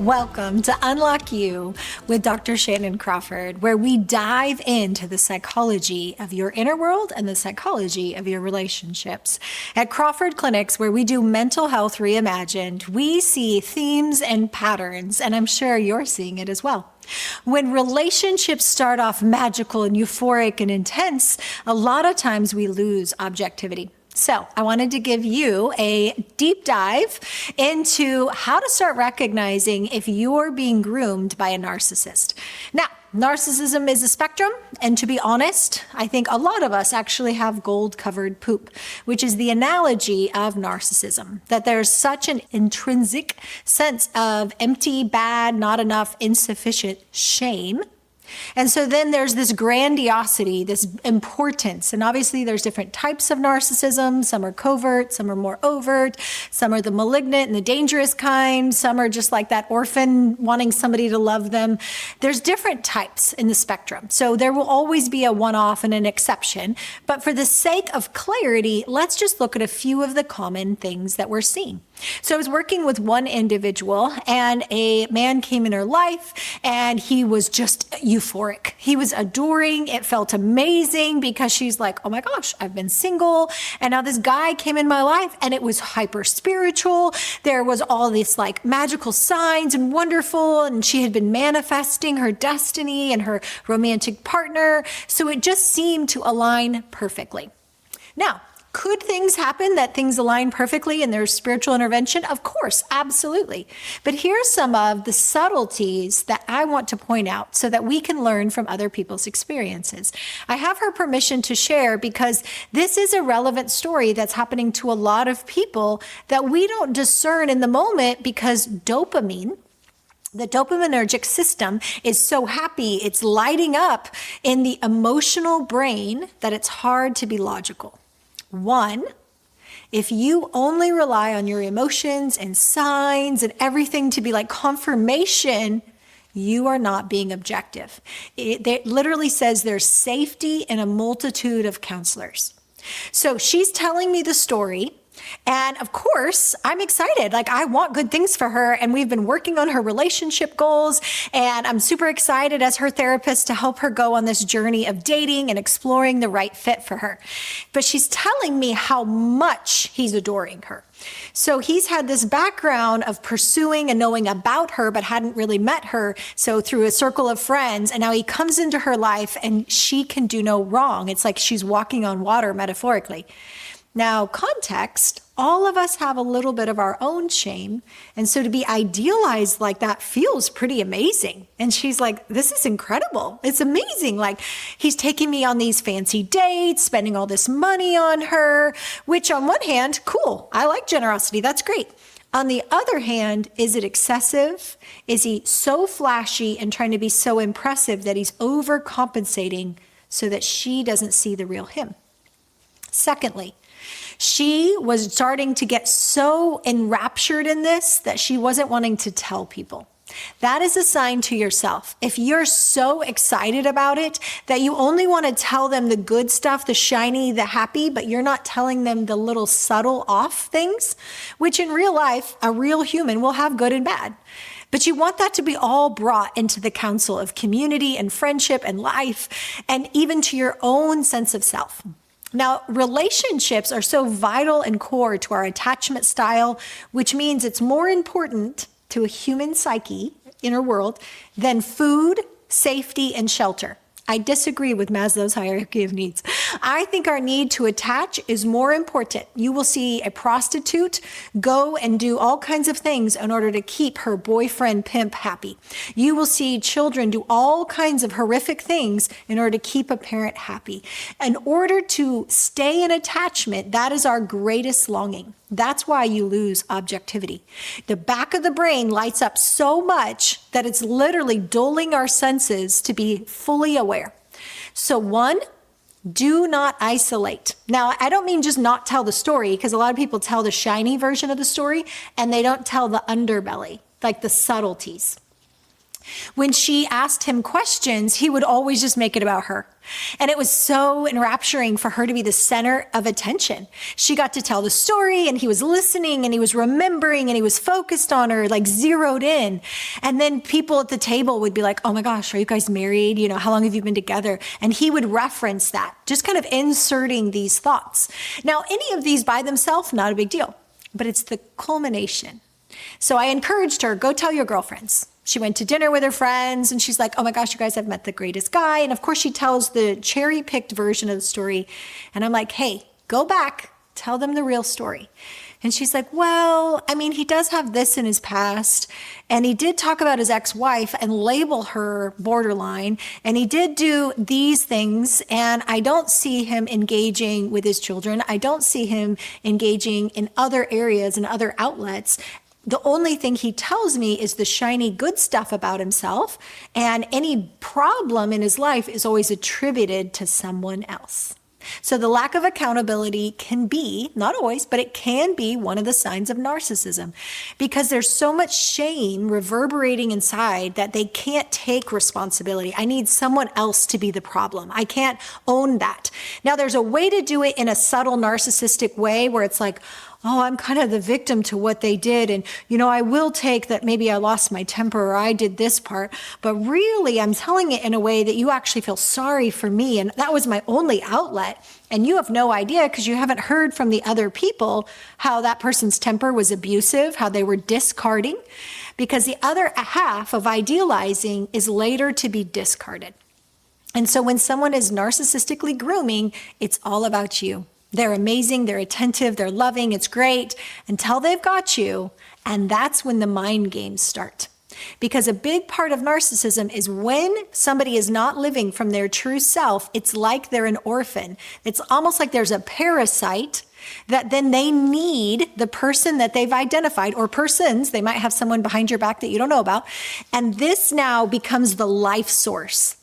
Welcome to Unlock You with Dr. Shannan Crawford, where we dive into the psychology of your inner world and the psychology of your relationships. At Crawford Clinics, where we do mental health reimagined, we see themes and patterns, and I'm sure you're seeing it as well. When relationships start off magical and euphoric and intense, a lot of times we lose objectivity. So I wanted to give you a deep dive into how to start recognizing if you're being groomed by a narcissist. Now, narcissism is a spectrum, and to be honest, I think a lot of us actually have gold-covered poop, which is the analogy of narcissism, that there's such an intrinsic sense of empty, bad, not enough, insufficient shame. And so then there's this grandiosity, this importance. And obviously there's different types of narcissism. Some are covert, some are more overt, some are the malignant and the dangerous kind. Some are just like that orphan wanting somebody to love them. There's different types in the spectrum. So there will always be a one-off and an exception. But for the sake of clarity, let's just look at a few of the common things that we're seeing. So I was working with one individual, and a man came in her life, and he was just euphoric. He was adoring. It felt amazing because she's like, oh my gosh, I've been single, and now this guy came in my life, and it was hyper spiritual. There was all this like magical signs and wonderful, and she had been manifesting her destiny and her romantic partner. So it just seemed to align perfectly. Now, could things happen that things align perfectly and there's spiritual intervention? Of course, absolutely. But here's some of the subtleties that I want to point out so that we can learn from other people's experiences. I have her permission to share because this is a relevant story that's happening to a lot of people that we don't discern in the moment because dopamine, the dopaminergic system, is so happy, it's lighting up in the emotional brain that it's hard to be logical. One, if you only rely on your emotions and signs and everything to be like confirmation, you are not being objective. It literally says there's safety in a multitude of counselors. So she's telling me the story. And of course, I'm excited. Like, I want good things for her. And we've been working on her relationship goals. And I'm super excited as her therapist to help her go on this journey of dating and exploring the right fit for her. But she's telling me how much he's adoring her. So he's had this background of pursuing and knowing about her, but hadn't really met her. So through a circle of friends, and now he comes into her life and she can do no wrong. It's like she's walking on water, metaphorically. Now, context, all of us have a little bit of our own shame. And so to be idealized like that feels pretty amazing. And she's like, this is incredible. It's amazing. Like, he's taking me on these fancy dates, spending all this money on her, which on one hand, cool. I like generosity. That's great. On the other hand, is it excessive? Is he so flashy and trying to be so impressive that he's overcompensating so that she doesn't see the real him? Secondly, she was starting to get so enraptured in this that she wasn't wanting to tell people. That is a sign to yourself. If you're so excited about it that you only want to tell them the good stuff, the shiny, the happy, but you're not telling them the little subtle off things, which in real life, a real human will have good and bad. But you want that to be all brought into the council of community and friendship and life, and even to your own sense of self. Now, relationships are so vital and core to our attachment style, which means it's more important to a human psyche, inner world, than food, safety, and shelter. I disagree with Maslow's hierarchy of needs. I think our need to attach is more important. You will see a prostitute go and do all kinds of things in order to keep her boyfriend pimp happy. You will see children do all kinds of horrific things in order to keep a parent happy. In order to stay in attachment, that is our greatest longing. That's why you lose objectivity. The back of the brain lights up so much that it's literally dulling our senses to be fully aware. So one, do not isolate. Now, I don't mean just not tell the story, because a lot of people tell the shiny version of the story and they don't tell the underbelly, like the subtleties. When she asked him questions, he would always just make it about her. And it was so enrapturing for her to be the center of attention. She got to tell the story, and he was listening, and he was remembering, and he was focused on her, like zeroed in. And then people at the table would be like, oh my gosh, are you guys married? You know, how long have you been together? And he would reference that, just kind of inserting these thoughts. Now, any of these by themselves, not a big deal, but it's the culmination. So I encouraged her, go tell your girlfriends. She went to dinner with her friends, and she's like, oh my gosh, you guys have met the greatest guy. And of course she tells the cherry-picked version of the story. And I'm like, hey, go back, tell them the real story. And she's like, well, I mean, he does have this in his past. And he did talk about his ex-wife and label her borderline. And he did do these things. And I don't see him engaging with his children. I don't see him engaging in other areas and other outlets. The only thing he tells me is the shiny good stuff about himself, and any problem in his life is always attributed to someone else. So the lack of accountability can be, not always, but it can be one of the signs of narcissism, because there's so much shame reverberating inside that they can't take responsibility. I need someone else to be the problem. I can't own that. Now, there's a way to do it in a subtle narcissistic way where it's like, oh, I'm kind of the victim to what they did. And, you know, I will take that maybe I lost my temper or I did this part, but really I'm telling it in a way that you actually feel sorry for me. And that was my only outlet. And you have no idea because you haven't heard from the other people how that person's temper was abusive, how they were discarding, because the other half of idealizing is later to be discarded. And so when someone is narcissistically grooming, it's all about you. They're amazing, they're attentive, they're loving, it's great until they've got you. And that's when the mind games start. Because a big part of narcissism is when somebody is not living from their true self, it's like they're an orphan. It's almost like there's a parasite that then they need the person that they've identified, or persons, they might have someone behind your back that you don't know about. And this now becomes the life source.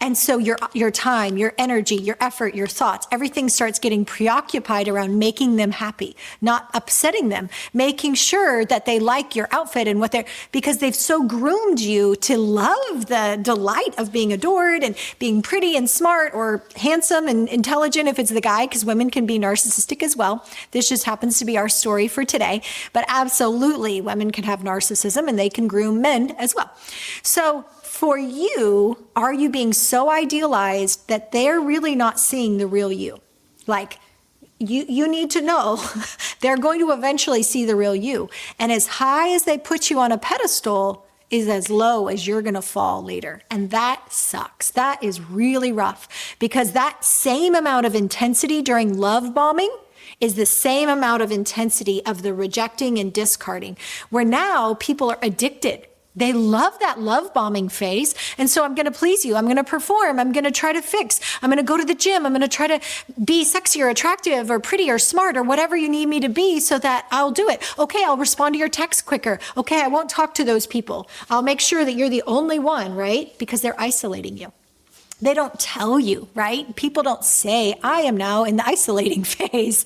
And so your time, your energy, your effort, your thoughts, everything starts getting preoccupied around making them happy, not upsetting them, making sure that they like your outfit and because they've so groomed you to love the delight of being adored and being pretty and smart or handsome and intelligent if it's the guy, because women can be narcissistic as well. This just happens to be our story for today. But absolutely, women can have narcissism and they can groom men as well. So for you, are you being so idealized that they're really not seeing the real you? Like, you need to know they're going to eventually see the real you. And as high as they put you on a pedestal is as low as you're going to fall later. And that sucks. That is really rough, because that same amount of intensity during love bombing is the same amount of intensity of the rejecting and discarding, where now people are addicted. They love that love bombing phase. And so I'm going to please you. I'm going to perform. I'm going to try to fix. I'm going to go to the gym. I'm going to try to be sexy or attractive or pretty or smart or whatever you need me to be so that I'll do it. Okay, I'll respond to your text quicker. Okay, I won't talk to those people. I'll make sure that you're the only one, right? Because they're isolating you. They don't tell you, right? People don't say, I am now in the isolating phase,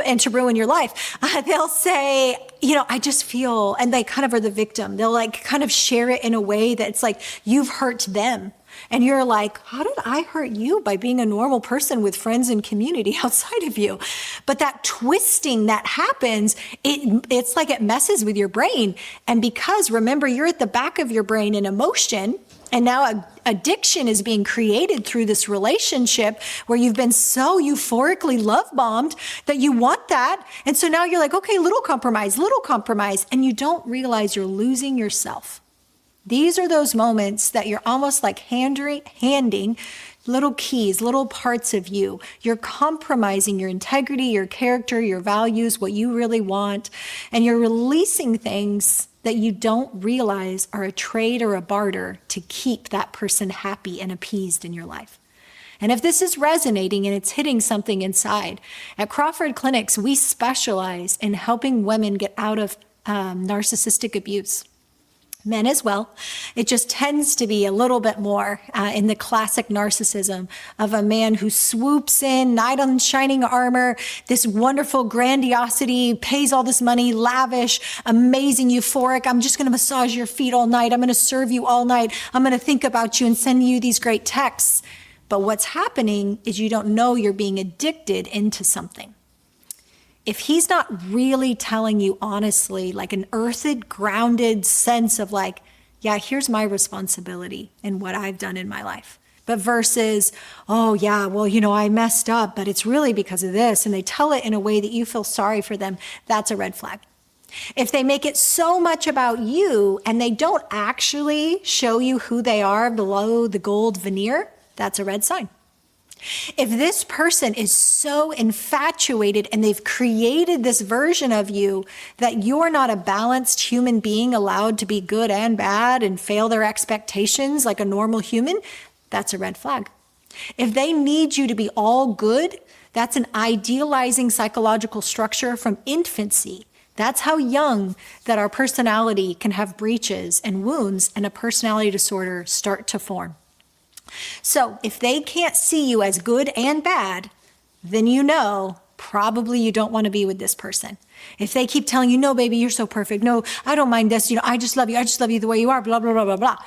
and to ruin your life. They'll say, you know, I just feel, and they kind of are the victim. They'll like kind of share it in a way that it's like, you've hurt them. And you're like, how did I hurt you by being a normal person with friends and community outside of you? But that twisting that happens, it's like it messes with your brain. And because remember, you're at the back of your brain in emotion, and now addiction is being created through this relationship where you've been so euphorically love bombed that you want that. And so now you're like, okay, little compromise. And you don't realize you're losing yourself. These are those moments that you're almost like handing little keys, little parts of you. You're compromising your integrity, your character, your values, what you really want. And you're releasing things that you don't realize are a trade or a barter to keep that person happy and appeased in your life. And if this is resonating and it's hitting something inside, at Crawford Clinics, we specialize in helping women get out of narcissistic abuse. Men as well. It just tends to be a little bit more in the classic narcissism of a man who swoops in, knight in shining armor, this wonderful grandiosity, pays all this money, lavish, amazing, euphoric. I'm just going to massage your feet all night. I'm going to serve you all night. I'm going to think about you and send you these great texts. But what's happening is you don't know you're being addicted into something. If he's not really telling you honestly, like an earthed, grounded sense of like, yeah, here's my responsibility in what I've done in my life. But versus, oh yeah, well, I messed up, but it's really because of this. And they tell it in a way that you feel sorry for them. That's a red flag. If they make it so much about you and they don't actually show you who they are below the gold veneer, that's a red sign. If this person is so infatuated and they've created this version of you that you're not a balanced human being allowed to be good and bad and fail their expectations like a normal human, that's a red flag. If they need you to be all good, that's an idealizing psychological structure from infancy. That's how young that our personality can have breaches and wounds and a personality disorder start to form. So if they can't see you as good and bad, then probably you don't want to be with this person. If they keep telling you, no, baby, you're so perfect. No, I don't mind this. I just love you. I just love you the way you are, blah, blah, blah, blah, blah.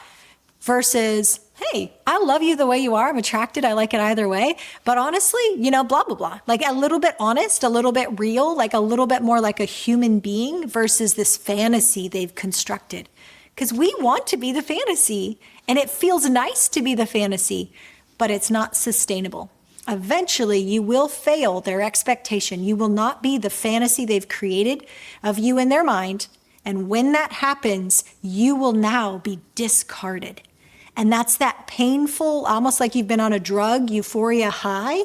Versus, hey, I love you the way you are. I'm attracted. I like it either way. But honestly, blah, blah, blah. Like a little bit honest, a little bit real, like a little bit more like a human being versus this fantasy they've constructed. Because we want to be the fantasy, and it feels nice to be the fantasy, but it's not sustainable. Eventually, you will fail their expectation. You will not be the fantasy they've created of you in their mind. And when that happens, you will now be discarded. And that's that painful, almost like you've been on a drug, euphoria high,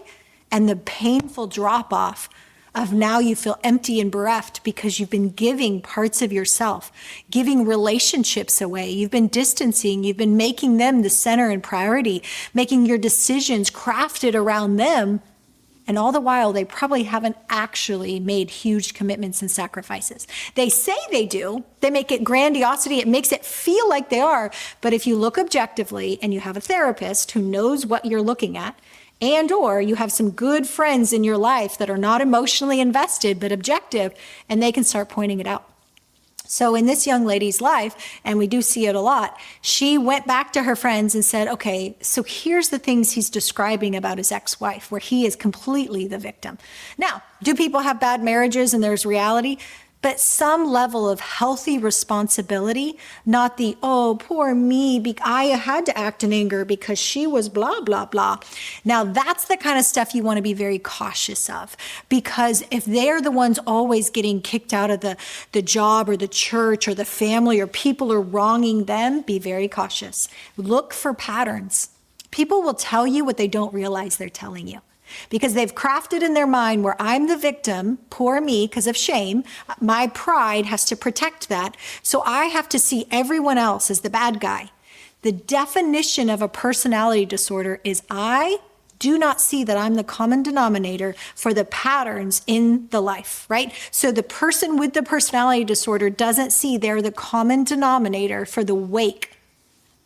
and the painful drop off of now you feel empty and bereft because you've been giving parts of yourself, giving relationships away. You've been distancing. You've been making them the center and priority, making your decisions crafted around them. And all the while, they probably haven't actually made huge commitments and sacrifices. They say they do. They make it grandiosity. It makes it feel like they are. But if you look objectively and you have a therapist who knows what you're looking at, and or you have some good friends in your life that are not emotionally invested but objective, and they can start pointing it out. So in this young lady's life, and we do see it a lot, she went back to her friends and said, okay, so here's the things he's describing about his ex-wife, where he is completely the victim. Now, do people have bad marriages and there's reality? But some level of healthy responsibility, not the, oh, poor me, I had to act in anger because she was blah, blah, blah. Now, that's the kind of stuff you want to be very cautious of, because if they're the ones always getting kicked out of the job or the church or the family, or people are wronging them, be very cautious. Look for patterns. People will tell you what they don't realize they're telling you. Because they've crafted in their mind where I'm the victim, poor me, because of shame. My pride has to protect that. So I have to see everyone else as the bad guy. The definition of a personality disorder is I do not see that I'm the common denominator for the patterns in the life, right? So the person with the personality disorder doesn't see they're the common denominator for the wake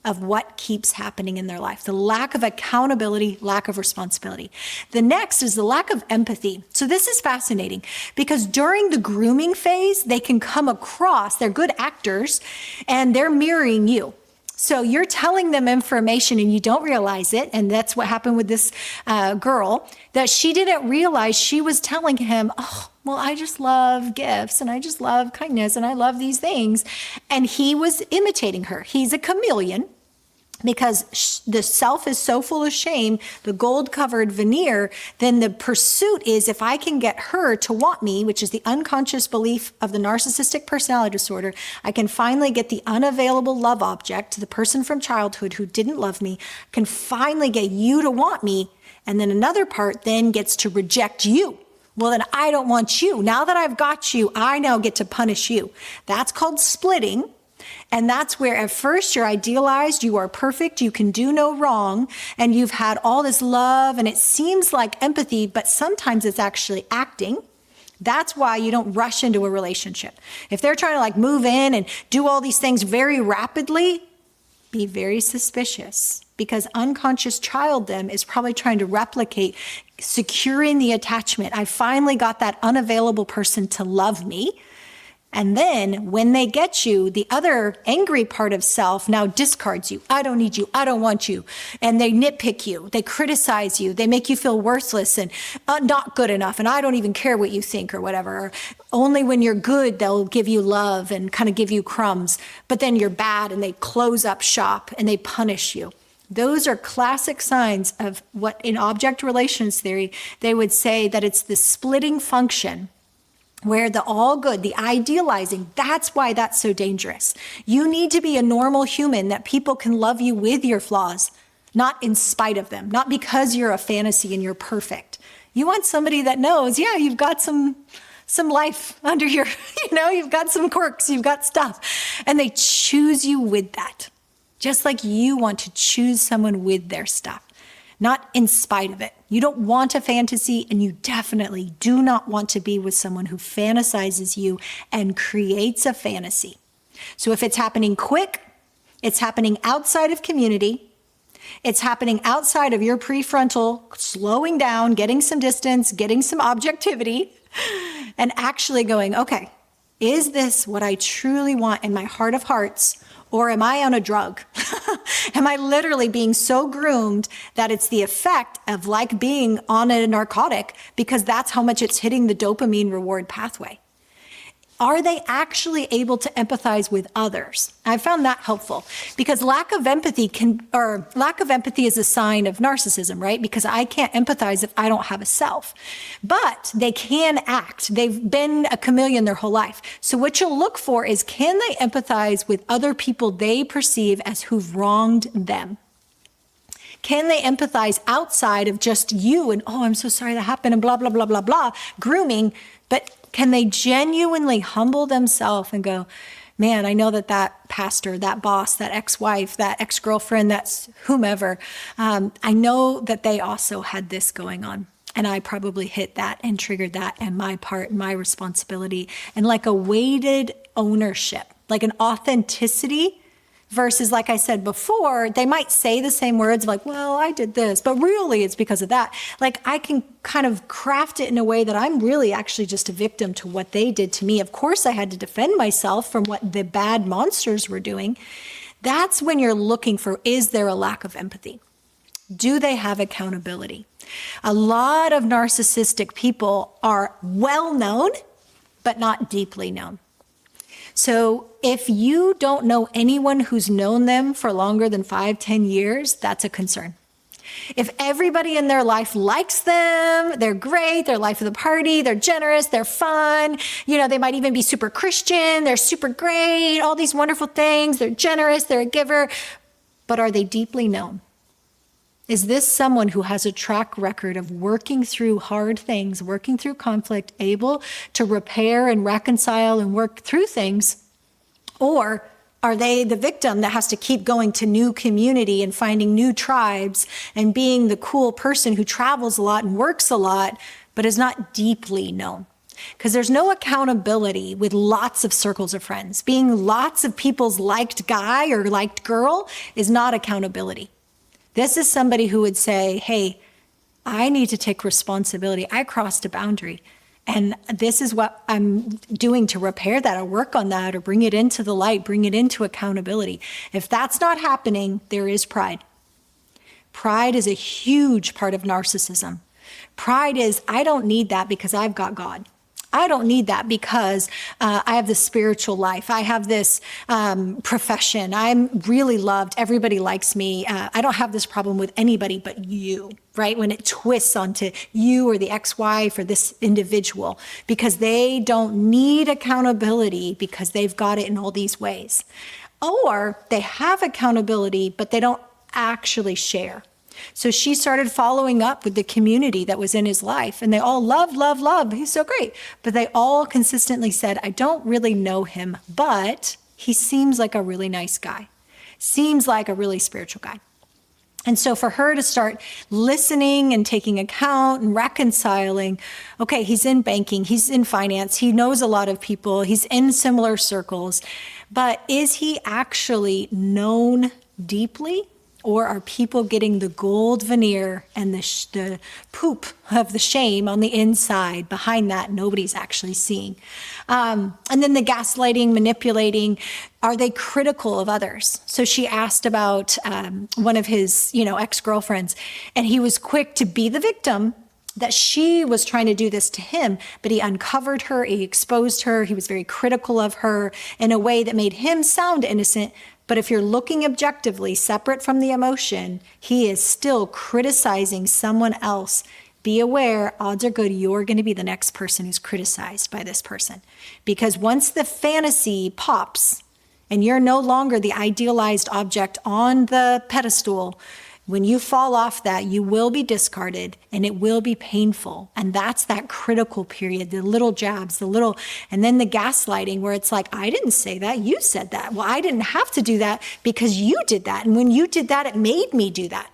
of what keeps happening in their life, the lack of accountability, lack of responsibility. The next is the lack of empathy. So this is fascinating because during the grooming phase, they can come across, they're good actors, and they're mirroring you. So you're telling them information and you don't realize it. And that's what happened with this girl, that she didn't realize she was telling him, oh, well, I just love gifts and I just love kindness and I love these things. And he was imitating her. He's a chameleon because the self is so full of shame, the gold-covered veneer, then the pursuit is if I can get her to want me, which is the unconscious belief of the narcissistic personality disorder, I can finally get the unavailable love object, the person from childhood who didn't love me, can finally get you to want me. And then another part then gets to reject you. Well, then I don't want you. Now that I've got you, I now get to punish you. That's called splitting. And that's where at first you're idealized, you are perfect, you can do no wrong, and you've had all this love and it seems like empathy, but sometimes it's actually acting. That's why you don't rush into a relationship. If they're trying to like move in and do all these things very rapidly, be very suspicious, because unconscious child them is probably trying to replicate securing the attachment. I finally got that unavailable person to love me. And then when they get you, the other angry part of self now discards you. I don't need you. I don't want you. And they nitpick you. They criticize you. They make you feel worthless and not good enough. And I don't even care what you think or whatever. Or only when you're good, they'll give you love and kind of give you crumbs. But then you're bad and they close up shop and they punish you. Those are classic signs of what in object relations theory, they would say that it's the splitting function, where the all good, the idealizing, that's why that's so dangerous. You need to be a normal human that people can love you with your flaws, not in spite of them, not because you're a fantasy and you're perfect. You want somebody that knows, yeah, you've got some life under your, you've got some quirks, you've got stuff. And they choose you with that, just like you want to choose someone with their stuff. Not in spite of it. You don't want a fantasy, and you definitely do not want to be with someone who fantasizes you and creates a fantasy. So if it's happening quick, it's happening outside of community, it's happening outside of your prefrontal, slowing down, getting some distance, getting some objectivity, and actually going, okay, is this what I truly want in my heart of hearts? Or am I on a drug? Am I literally being so groomed that it's the effect of like being on a narcotic, because that's how much it's hitting the dopamine reward pathway? Are they actually able to empathize with others? I found that helpful, because lack of empathy is a sign of narcissism, right? Because I can't empathize if I don't have a self. But they can act. They've been a chameleon their whole life. So what you'll look for is, can they empathize with other people they perceive as who've wronged them? Can they empathize outside of just you and, oh, I'm so sorry that happened and blah, blah, blah, blah, blah, grooming, but can they genuinely humble themselves and go, man, I know that pastor, that boss, that ex-wife, that ex-girlfriend, that's whomever, I know that they also had this going on. And I probably hit that and triggered that, and my part, my responsibility, and like a weighted ownership, like an authenticity. Versus, like I said before, they might say the same words like, well, I did this, but really it's because of that. Like I can kind of craft it in a way that I'm really actually just a victim to what they did to me. Of course, I had to defend myself from what the bad monsters were doing. That's when you're looking for, is there a lack of empathy? Do they have accountability? A lot of narcissistic people are well known, but not deeply known. So if you don't know anyone who's known them for longer than 5-10 years, that's a concern. If everybody in their life likes them, they're great, they're life of the party, they're generous, they're fun, they might even be super Christian, they're super great, all these wonderful things, they're generous, they're a giver, but are they deeply known? Is this someone who has a track record of working through hard things, working through conflict, able to repair and reconcile and work through things? Or are they the victim that has to keep going to new community and finding new tribes and being the cool person who travels a lot and works a lot, but is not deeply known? Because there's no accountability with lots of circles of friends. Being lots of people's liked guy or liked girl is not accountability. This is somebody who would say, hey, I need to take responsibility. I crossed a boundary, and this is what I'm doing to repair that or work on that or bring it into the light, bring it into accountability. If that's not happening, there is pride. Pride is a huge part of narcissism. Pride is, I don't need that because I've got God. I don't need that because I have this spiritual life. I have this profession. I'm really loved. Everybody likes me. I don't have this problem with anybody but you, right? When it twists onto you or the ex-wife or this individual, because they don't need accountability because they've got it in all these ways. Or they have accountability, but they don't actually share. So she started following up with the community that was in his life, and they all love. He's so great. But they all consistently said, I don't really know him, but he seems like a really nice guy. Seems like a really spiritual guy. And so for her to start listening and taking account and reconciling, okay, he's in banking, he's in finance, he knows a lot of people, he's in similar circles, but is he actually known deeply? Or are people getting the gold veneer and the poop of the shame on the inside? Behind that, nobody's actually seeing. And then the gaslighting, manipulating, are they critical of others? So she asked about one of his, ex-girlfriends, and he was quick to be the victim that she was trying to do this to him, but he uncovered her, he exposed her, he was very critical of her in a way that made him sound innocent. But if you're looking objectively, separate from the emotion, he is still criticizing someone else. Be aware, odds are good you're going to be the next person who's criticized by this person. Because once the fantasy pops and you're no longer the idealized object on the pedestal, when you fall off that, you will be discarded and it will be painful. And that's that critical period, the little jabs, and then the gaslighting where it's like, I didn't say that, you said that. Well, I didn't have to do that because you did that. And when you did that, it made me do that,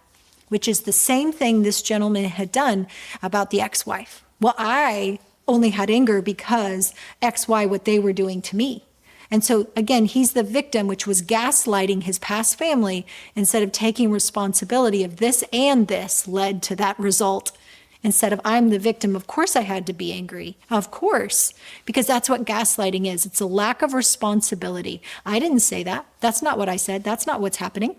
which is the same thing this gentleman had done about the ex-wife. Well, I only had anger because X, Y, what they were doing to me. And so again, he's the victim, which was gaslighting his past family instead of taking responsibility of this and this led to that result. Instead of I'm the victim, of course I had to be angry. Of course, because that's what gaslighting is. It's a lack of responsibility. I didn't say that. That's not what I said. That's not what's happening.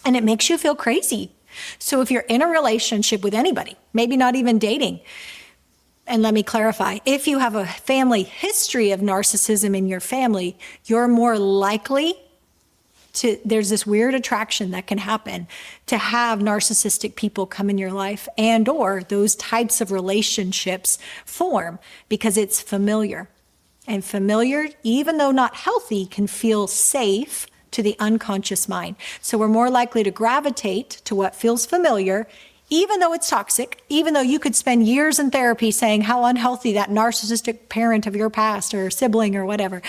And it makes you feel crazy. So if you're in a relationship with anybody, maybe not even dating, and let me clarify, if you have a family history of narcissism in your family, you're more likely there's this weird attraction that can happen to have narcissistic people come in your life and or those types of relationships form because it's familiar. And familiar, even though not healthy, can feel safe to the unconscious mind. So we're more likely to gravitate to what feels familiar, even though it's toxic, even though you could spend years in therapy saying how unhealthy that narcissistic parent of your past or sibling or whatever,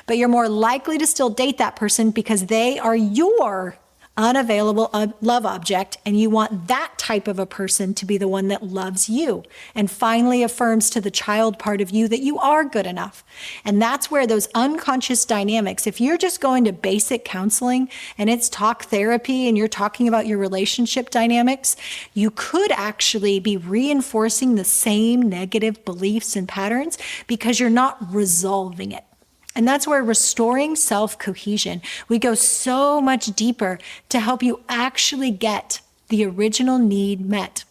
but you're more likely to still date that person because they are your unavailable love object, and you want that type of a person to be the one that loves you and finally affirms to the child part of you that you are good enough. And that's where those unconscious dynamics, if you're just going to basic counseling and it's talk therapy and you're talking about your relationship dynamics, you could actually be reinforcing the same negative beliefs and patterns because you're not resolving it. And that's where restoring self-cohesion, we go so much deeper to help you actually get the original need met.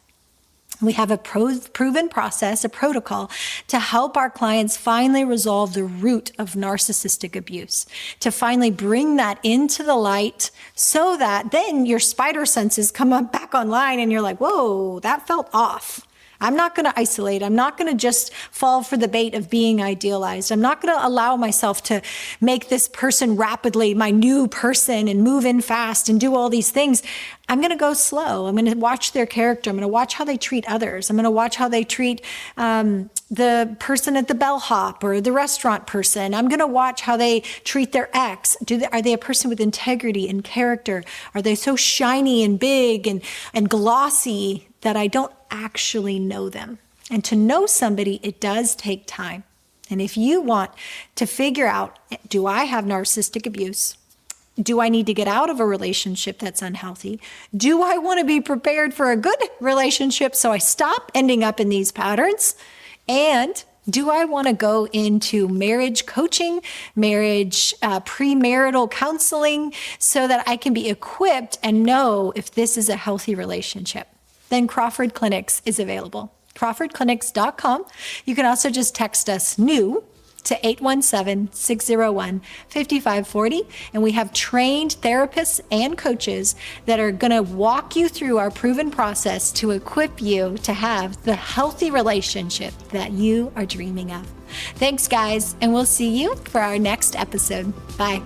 We have a proven process, a protocol to help our clients finally resolve the root of narcissistic abuse, to finally bring that into the light so that then your spider senses come up back online and you're like, whoa, that felt off. I'm not going to isolate. I'm not going to just fall for the bait of being idealized. I'm not going to allow myself to make this person rapidly my new person and move in fast and do all these things. I'm going to go slow. I'm going to watch their character. I'm going to watch how they treat others. I'm going to watch how they treat the person at the bellhop or the restaurant person. I'm going to watch how they treat their ex. Are they a person with integrity and character? Are they so shiny and big and glossy that I don't actually know them? And to know somebody, it does take time. And if you want to figure out, do I have narcissistic abuse? Do I need to get out of a relationship that's unhealthy? Do I want to be prepared for a good relationship so I stop ending up in these patterns? And do I want to go into marriage coaching, marriage premarital counseling so that I can be equipped and know if this is a healthy relationship? Then Crawford Clinics is available. CrawfordClinics.com. You can also just text us NEW to 817-601-5540. And we have trained therapists and coaches that are going to walk you through our proven process to equip you to have the healthy relationship that you are dreaming of. Thanks, guys, and we'll see you for our next episode. Bye.